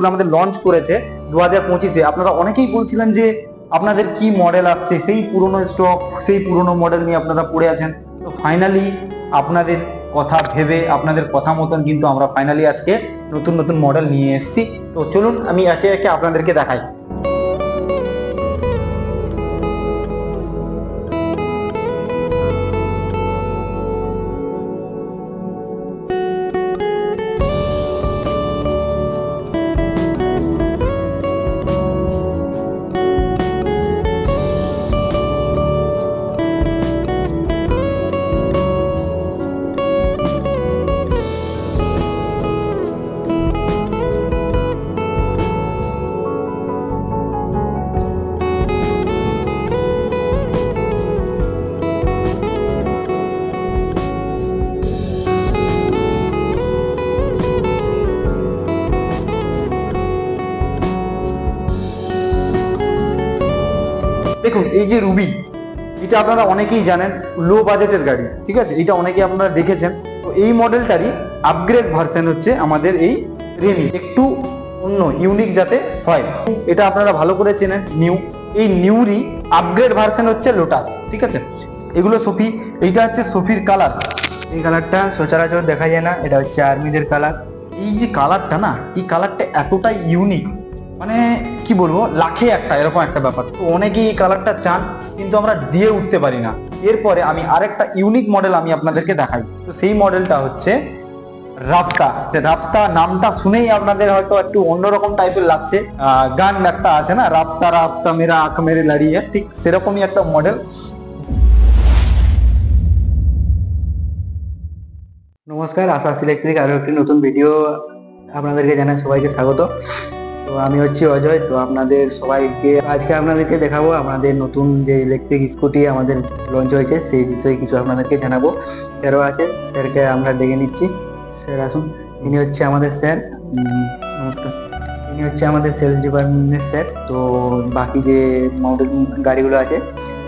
যেগুলো আমাদের লঞ্চ করেছে 2025-এ, আপনারা অনেকেই বলছিলেন যে আপনাদের কি মডেল আসছে, সেই পুরনো স্টক, সেই পুরনো মডেল নিয়ে আপনারা পড়ে আছেন। তো ফাইনালি আপনাদের কথা ভেবে, আপনাদের কথা মতন কিন্তু আমরা ফাইনালি আজকে নতুন নতুন মডেল নিয়ে এসেছি। তো চলুন আমি একে একে আপনাদেরকে দেখাই। দেখুন এই যে রুবি, এটা আপনারা অনেকেই জানেন, লো বাজেটের গাড়ি, ঠিক আছে, এটা অনেকেই আপনারা দেখেছেন। তো এই মডেলটারই আপগ্রেড ভার্সন হচ্ছে আমাদের এই রেমি, একটু অন্য ইউনিক যাতে হয়, এটা আপনারা ভালো করে চেনেন। এই নিউরই আপগ্রেড ভার্সন হচ্ছে লোটাস, ঠিক আছে। এগুলো সোফি, এইটা হচ্ছে সোফির কালার, এই কালারটা সচরাচর দেখা যায় না, এটা হচ্ছে আর্মিদের কালার। এই যে কালারটা না, এই কালারটা এতটাই ইউনিক, মানে কি বলবো, লাখে একটা এরকম একটা ব্যাপার। তো অনেকেই এই কালারটা চান, কিন্তু আমরা দিয়ে উঠতে পারি না। এরপরে আমি আরেকটা ইউনিক মডেল আমি আপনাদেরকে দেখাই। তো সেই মডেলটা হচ্ছে রাপ্তা। রাপ্তা নামটা শুনেই আপনাদের হয়তো একটু অন্যরকম টাইপের লাগছে, গান একটা আছে না, রাপ্তা রাপ্তা মেরা আঁখ মেরে লাড়িয়ে, ঠিক সেরকমই একটা মডেল। নমস্কার, আশাস ইলেকট্রিক আরো একটি নতুন ভিডিও আপনাদেরকে জানাই, সবাইকে স্বাগত। তো আমি হচ্ছি অজয়। তো আপনাদের সবাইকে আজকে আপনাদেরকে দেখাবো আমাদের নতুন যে ইলেকট্রিক স্কুটি আমাদের লঞ্চ হয়েছে, সেই বিষয়ে কিছু আপনাদেরকে জানাবো। স্যারও আছে, স্যারকে আমরা ডেকে নিচ্ছি। স্যার আসুন, ইনি হচ্ছে আমাদের স্যার। নমস্কার। ইনি হচ্ছে আমাদের সেলস ডিপার্টমেন্টের স্যার। তো বাকি যে মডেল গাড়িগুলো আছে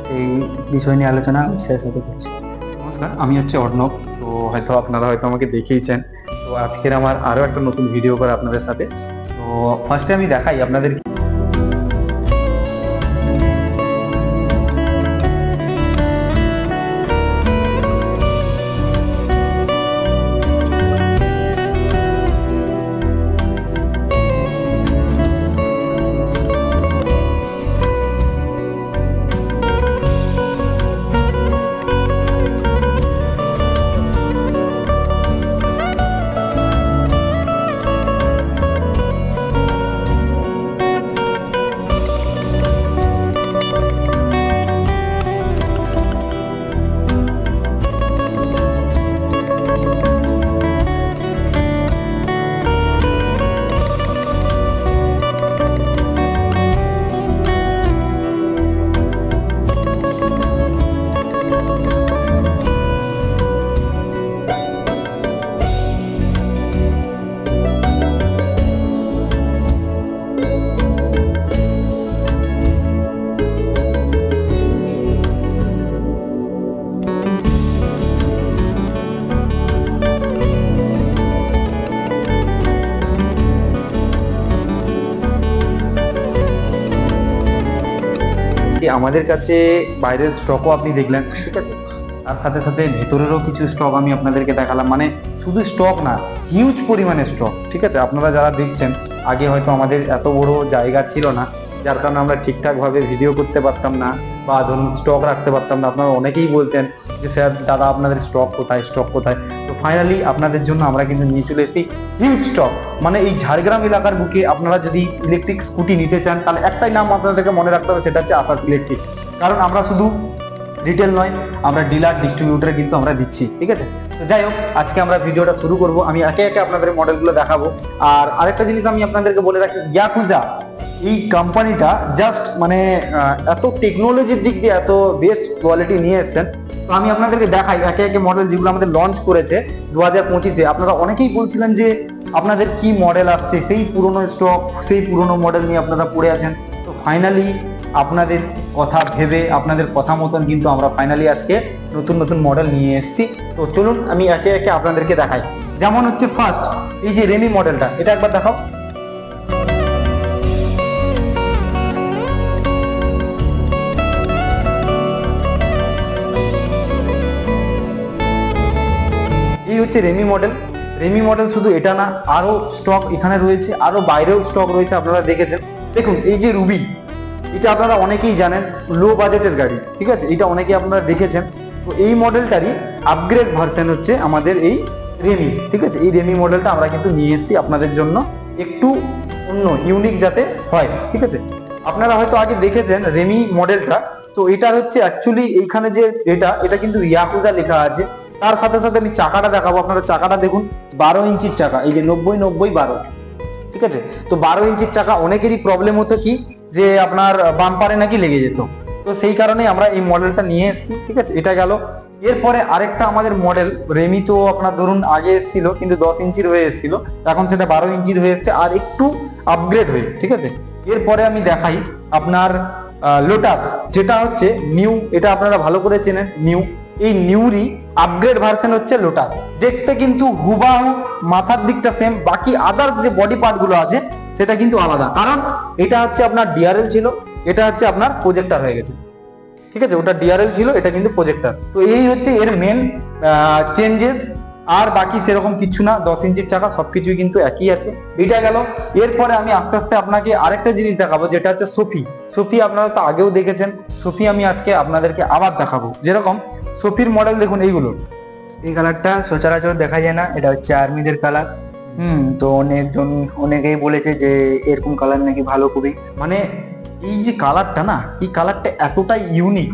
সেই বিষয় নিয়ে আলোচনা স্যারের সাথে করছি। নমস্কার, আমি হচ্ছে অর্ণব। তো আপনারা হয়তো আমাকে দেখেইছেন। তো আজকের আমার আরো একটা নতুন ভিডিও করে আপনাদের সাথে। তো ফার্স্টে আমি দেখাই আপনাদের। আমাদের কাছে বাইরের স্টকও আপনি দেখলেন, ঠিক আছে, তার সাথে সাথে ভেতরেরও কিছু স্টক আমি আপনাদেরকে দেখালাম। মানে শুধু স্টক না, হিউজ পরিমাণে স্টক, ঠিক আছে। আপনারা যারা দেখছেন, আগে হয়তো আমাদের এত বড় জায়গা ছিল না, যার কারণে আমরা ঠিকঠাক ভাবে ভিডিও করতে পারতাম না বা ধরুন স্টক রাখতে পারতাম না। আপনারা অনেকেই বলতেন যে স্যার দাদা আপনাদের স্টক কোথায়, স্টক কোথায়। তো ফাইনালি আপনাদের জন্য আমরা কিন্তু নিয়ে চলে এসেছি হিউজ স্টক। মানে এই ঝাড়গ্রাম এলাকার বুকে আপনারা যদি ইলেকট্রিক স্কুটি নিতে চান, তাহলে একটাই নাম আপনাদেরকে মনে রাখতে হবে, সেটা হচ্ছে আশাস ইলেকট্রিক। কারণ আমরা শুধু রিটেল নয়, আমরা ডিলার ডিস্ট্রিবিউটরে কিন্তু আমরা দিচ্ছি, ঠিক আছে। তো যাই হোক, আজকে আমরা ভিডিওটা শুরু করব। আমি একে একে আপনাদের মডেলগুলো দেখাবো। আর আরেকটা জিনিস আমি আপনাদেরকে বলে রাখি, ইয়াকুজা এই কোম্পানিটা জাস্ট মানে এত টেকনোলজির দিক দিয়ে এত বেস্ট কোয়ালিটি নিয়ে এসেছেন। তো আমি আপনাদেরকে দেখাই একে একে মডেল যেগুলো আমাদের লঞ্চ করেছে 2025-এ। আপনারা অনেকেই বলছিলেন যে আপনাদের কি মডেল আসছে, সেই পুরনো স্টক, সেই পুরনো মডেল নিয়ে আপনারা পড়ে আছেন। তো ফাইনালি আপনাদের কথা ভেবে, আপনাদের কথা মতন কিন্তু আমরা ফাইনালি আজকে নতুন নতুন মডেল নিয়ে এসেছি। তো চলুন আমি একে একে আপনাদেরকে দেখাই। যেমন হচ্ছে ফার্স্ট এই যে রেমি মডেলটা, এটা একবার দেখাও। হচ্ছে রেমি মডেল। রেমি মডেল শুধু এটা না, আরো স্টক এখানে রয়েছে, আরো বাইরেও স্টক রয়েছে, আপনারা দেখেছেন। দেখুন এই যে রুবি, এটা আপনারা অনেকেই জানেন, লো বাজেটের গাড়ি, ঠিক আছে, এটা অনেকেই আপনারা দেখেছেন। তো এই মডেলটারই আপগ্রেড ভার্সন হচ্ছে আমাদের এই রেমি, ঠিক আছে। এই রেমি মডেলটা আমরা কিন্তু নিয়ে এসেছি আপনাদের জন্য, একটু অন্য ইউনিক যাতে হয়, ঠিক আছে। আপনারা হয়তো আগে দেখেছেন রেমি মডেলটা, তো এটা হচ্ছে অ্যাকচুয়ালি এইখানে যে এটা কিন্তু ইয়াকুজা লেখা আছে। তার সাথে সাথে আমি চাকাটা দেখাবো, আপনারা চাকাটা দেখুন, 12 ইঞ্চির চাকা, এই যে 90-90-12, ঠিক আছে। তো 12 ইঞ্চির চাকা, অনেকেরই প্রবলেম হতো কি যে আপনার বাম্পারে নাকি লেগে যেত, তো সেই কারণে আমরা এই মডেলটা নিয়ে এসেছি, ঠিক আছে। এটা গেল। এরপরে আরেকটা আমাদের মডেল রেমি, তো আপনার ধরুন আগে এসেছিল কিন্তু 10 ইঞ্চির হয়ে এসেছিল, এখন সেটা 12 ইঞ্চির হয়ে এসছে আর একটু আপগ্রেড হয়ে, ঠিক আছে। এরপরে আমি দেখাই আপনার লোটাস, যেটা হচ্ছে নিউ, এটা আপনারা ভালো করে চেনেন নিউ। এই নিউরই আপগ্রেড ভার্সন হচ্ছে লোটাস। দেখতে কিন্তু হুবাহু, মাথার দিকটা সেম, বাকি আদার্স যে বডি পার্ট গুলো আছে সেটা কিন্তু আলাদা, কারণ এটা হচ্ছে আপনার ডিআরএল ছিল, এটা হচ্ছে আপনার প্রজেক্টর হয়ে গেছে, ঠিক আছে। ওটা ডিআরএল ছিল, এটা কিন্তু প্রজেক্টর। তো এই হচ্ছে এর মেন চেঞ্জেস, আর বাকি সেরকম কিছু না। 10 ইঞ্চির চাকা, সবকিছুই কিন্তু একই আছে। এটা গেল। এরপরে আমি আস্তে আস্তে আপনাকে আরেকটা জিনিস দেখাবো, যেটা হচ্ছে সোফি। সোফি আপনারা তো আগেও দেখেছেন, সোফি আমি আজকে আপনাদেরকে আবার দেখাবো। যেরকম সোফির মডেল দেখুন, এইগুলো, এই কালারটা সচরাচর দেখা যায় না, এটা হচ্ছে আর্মিদের কালার। তো অনেকেই বলেছে যে এরকম কালার নাকি ভালো খুবই। মানে এই যে কালারটা না, এই কালারটা এতটাই ইউনিক,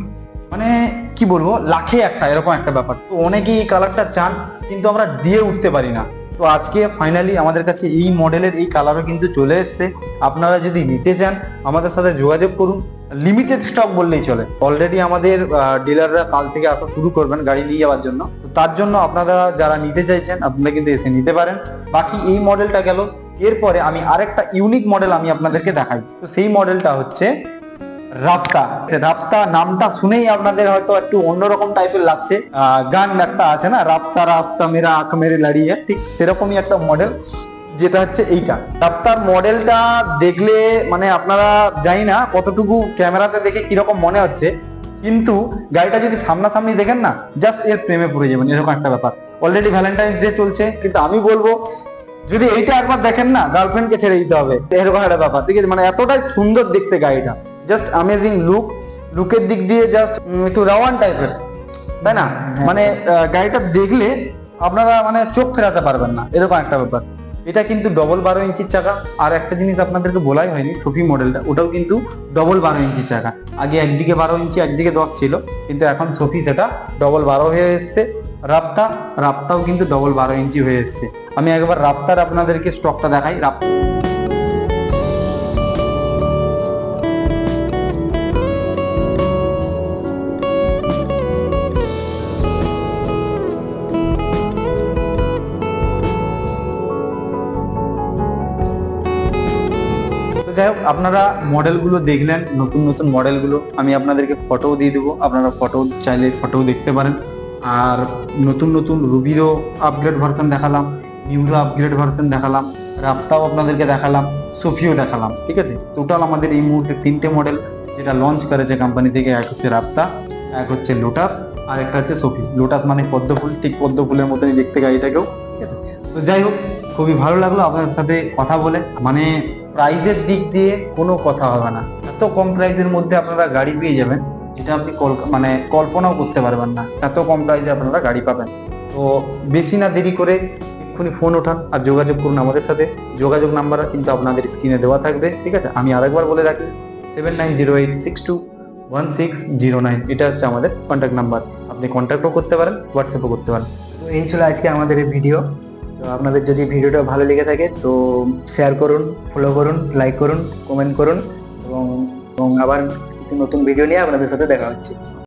মানে কি বলবো, লাখে একটা এরকম একটা ব্যাপার। তো অনেকেই এই কালারটা চান, কিন্তু আমরা দিয়ে উঠতে পারি না। তো আজকে ফাইনালি আমাদের কাছে এই মডেলের এই কালারও কিন্তু চলে এসছে। আপনারা যদি নিতে চান আমাদের সাথে যোগাযোগ করুন, লিমিটেড স্টক বললেই চলে। অলরেডি আমাদের ডিলাররা কাল থেকে আসা শুরু করবেন গাড়ি নিয়ে যাওয়ার জন্য, তো তার জন্য আপনারা যারা নিতে চাইছেন আপনারা কিন্তু এসে নিতে পারেন। বাকি এই মডেলটা গেল। এরপরে আমি আরেকটা ইউনিক মডেল আমি আপনাদেরকে দেখাই। তো সেই মডেলটা হচ্ছে রাপ্তা। রাপ্তা নামটা শুনেই আপনাদের হয়তো একটু অন্যরকম টাইপের লাগছে, গান একটা আছে না, রাপ্তা রাপ্তা মেরা আঁখ মেরে লাড়িয়ে, ঠিক সেরকমই একটা মডেল, যেটা হচ্ছে এইটা। রাপ্তার মডেলটা দেখলে মানে আপনারা জানি না কতটুকু ক্যামেরাতে দেখে কিরকম মনে হচ্ছে, কিন্তু গাড়িটা যদি সামনাসামনি দেখেন না, জাস্ট এর প্রেমে পড়ে যাবেন, এরকম একটা ব্যাপার। অলরেডি ভ্যালেন্টাইন্স ডে চলছে, কিন্তু আমি বলবো যদি এইটা একবার দেখেন না, গার্লফ্রেন্ডকে ছেড়ে দিতে হবে, এরকম একটা ব্যাপার, ঠিক আছে। মানে এতটাই সুন্দর দেখতে গাড়িটা, জাস্ট অ্যামেজিং লুকের দিক দিয়ে জাস্ট একটু রাওয়ান টাইপের, তাই না? মানে গাড়িটা দেখলে আপনারা মানে চোখ ফেরাতে পারবেন না, এরকম একটা ব্যাপার। এটা কিন্তু ডবল 12 ইঞ্চির চাকা। আর একটা জিনিস আপনাদেরকে বলাই হয়নি, সোফি মডেলটা ওটাও কিন্তু ডবল 12 ইঞ্চির চাকা। আগে একদিকে 12 ইঞ্চি একদিকে 10 ছিল, কিন্তু এখন সোফি সেটা ডবল 12 হয়ে এসছে। রাপ্তাও কিন্তু ডবল 12 ইঞ্চি হয়ে এসছে। আমি একবার রাপ্তার আপনাদেরকে স্টকটা দেখাই। যাই হোক, আপনারা মডেলগুলো দেখলেন, নতুন নতুন মডেলগুলো আমি আপনাদেরকে ফটোও দিয়ে দেবো, আপনারা ফটো চাইলে ফটোও দেখতে পারেন। আর নতুন নতুন রুবিরও আপগ্রেড ভার্সন দেখালাম, নিউরো আপগ্রেড ভার্সন দেখালাম, রাপ্তাও আপনাদেরকে দেখালাম, সোফিও দেখালাম, ঠিক আছে। টোটাল আমাদের এই মুহূর্তে 3টে মডেল যেটা লঞ্চ করেছে কোম্পানি থেকে, এক হচ্ছে রাপ্তা, এক হচ্ছে লোটাস, আর একটা হচ্ছে সোফি। লোটাস মানে পদ্মফুল, ঠিক পদ্মফুলের মতনই দেখতে গাড়িটাকেও, ঠিক আছে। তো যাই হোক, খুবই ভালো লাগলো আপনাদের সাথে কথা বলে। মানে প্রাইজের দিক দিয়ে কোনো কথা হবে না, এত কম প্রাইজের মধ্যে আপনারা গাড়ি পেয়ে যাবেন যেটা আপনি মানে কল্পনাও করতে পারবেন না, এত কম প্রাইজে আপনারা গাড়ি পাবেন। তো বেশি না দেরি করে এক্ষুনি ফোন ওঠান আর যোগাযোগ করুন আমাদের সাথে। যোগাযোগ নাম্বার কিন্তু আপনাদের স্ক্রিনে দেওয়া থাকবে, ঠিক আছে। আমি আরেকবার বলে রাখি, 7908621609, এটা হচ্ছে আমাদের কন্ট্যাক্ট নাম্বার। আপনি কন্ট্যাক্টও করতে পারেন, হোয়াটসঅ্যাপও করতে পারেন। তো এই ছিল আজকে আমাদের এই ভিডিও। তো আপনাদের যদি ভিডিওটা ভালো লেগে থাকে তো শেয়ার করুন, ফলো করুন, লাইক করুন, কমেন্ট করুন, এবং আবার কিছু নতুন ভিডিও নিয়ে আপনাদের সাথে দেখা হচ্ছে।